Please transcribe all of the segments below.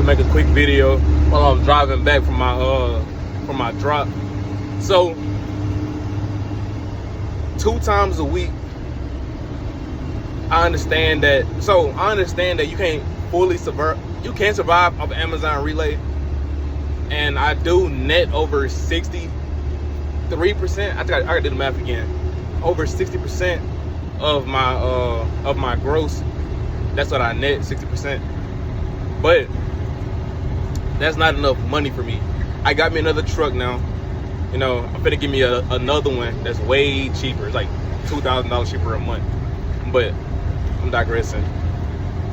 make a quick video while I'm driving back from my drop. So 2 times a week, I understand that you can't fully survive. You can survive off Amazon Relay, and I do net over 63%. I gotta do the math again. Over 60% of my gross. That's what I net, 60%. But that's not enough money for me. I got me another truck now. You know, I'm finna give me another one that's way cheaper. It's like $2,000 cheaper a month. But I'm digressing.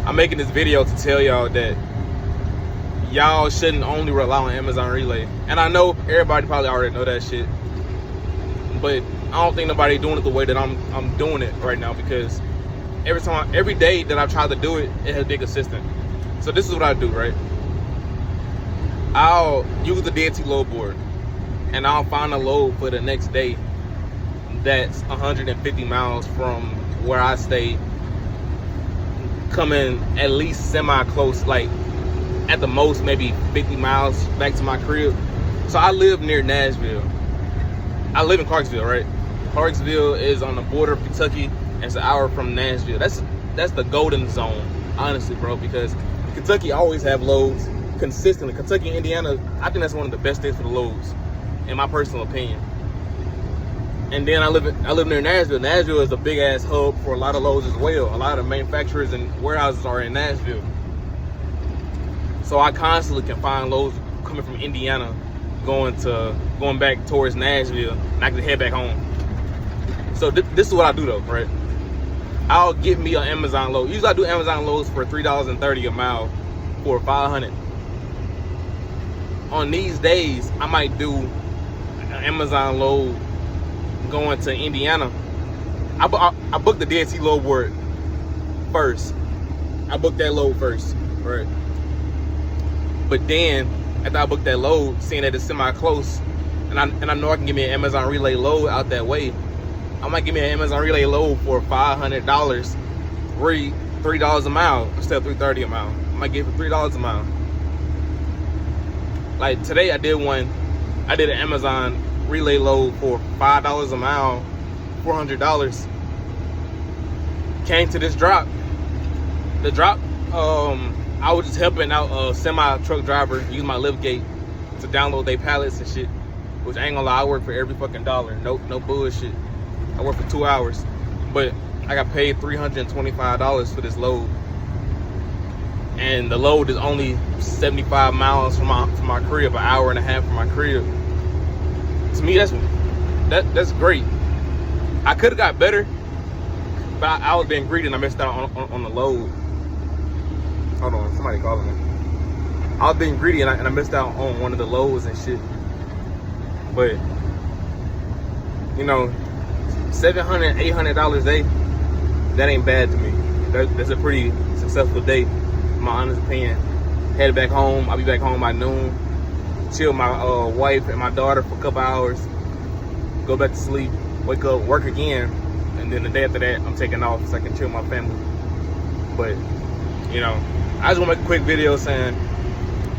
I'm making this video to tell y'all that y'all shouldn't only rely on Amazon Relay. And I know everybody probably already know that shit, but I don't think nobody doing it the way that I'm doing it right now, because every day that I've tried to do it, it has been consistent. So this is what I do, right? I'll use the DNT load board, and I'll find a load for the next day that's 150 miles from where I stay, coming at least semi-close, like at the most maybe 50 miles back to my crib. So I live near Nashville. I live in Clarksville, right? Clarksville is on the border of Kentucky, and it's an hour from Nashville. That's the golden zone, honestly, bro, because Kentucky always have loads consistently. Kentucky and Indiana, I think that's one of the best states for the loads, in my personal opinion. And then I live near Nashville. Nashville is a big ass hub for a lot of loads as well. A lot of manufacturers and warehouses are in Nashville. So I constantly can find loads coming from Indiana going back towards Nashville, and I can head back home. So this is what I do though, right? I'll get me an Amazon load. Usually I do Amazon loads for $3.30 a mile for 500. On these days, I might do an Amazon load going to Indiana. I booked the DNT load board first. I booked that load first, right? But then after I booked that load, seeing that it's semi-close, and I know I can get me an Amazon Relay load out that way, I might give me an Amazon Relay load for $500, $3 a mile instead of $3.30 a mile. I might get it for $3 a mile. Like today, I did an Amazon Relay load for $5 a mile, $400. Came to this drop. The drop, I was just helping out a semi-truck driver use my lift gate to download their pallets and shit. Which I ain't gonna lie, I work for every fucking dollar. No bullshit. I work for 2 hours, but I got paid $325 for this load, and the load is only 75 miles from my crib, an hour and a half from my crib. To me, that's great. I could have got better, but I was being greedy and I missed out on the load. Hold on, somebody calling me. I was being greedy and I missed out on one of the loads and shit. But you know, $700, $800 a day, that ain't bad to me. That's a pretty successful day, in my honest opinion. Headed back home. I'll be back home by noon. Chill with my wife and my daughter for a couple hours. Go back to sleep. Wake up, work again. And then the day after that, I'm taking off so I can chill with my family. But, you know, I just want to make a quick video saying,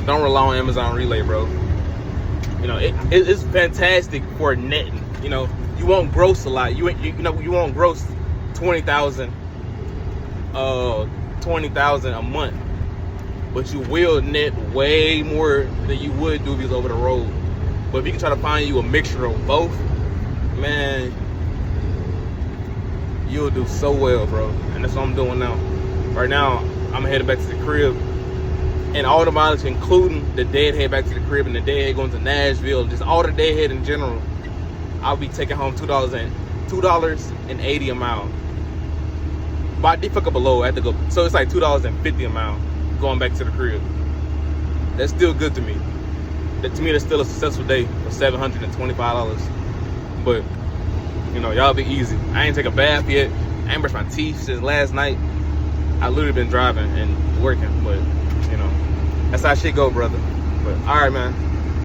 don't rely on Amazon Relay, bro. You know, it's fantastic for netting. You know, you won't gross a lot. You won't gross $20,000 a month, but you will net way more than you would do if you was over the road. But if you can try to find you a mixture of both, man, you'll do so well, bro. And that's what I'm doing now. Right now, I'm headed back to the crib, and all the mileage, including the deadhead back to the crib and the deadhead going to Nashville, just all the deadhead in general, I'll be taking home $2.80 a mile. But I did fuck up a load. I had to go, so it's like $2.50 a mile going back to the crib. That's still good to me. To me, that's still a successful day for $725. But you know, y'all be easy. I ain't take a bath yet. I ain't brushed my teeth since last night. I literally been driving and working, but you know, that's how shit go, brother. But all right, man.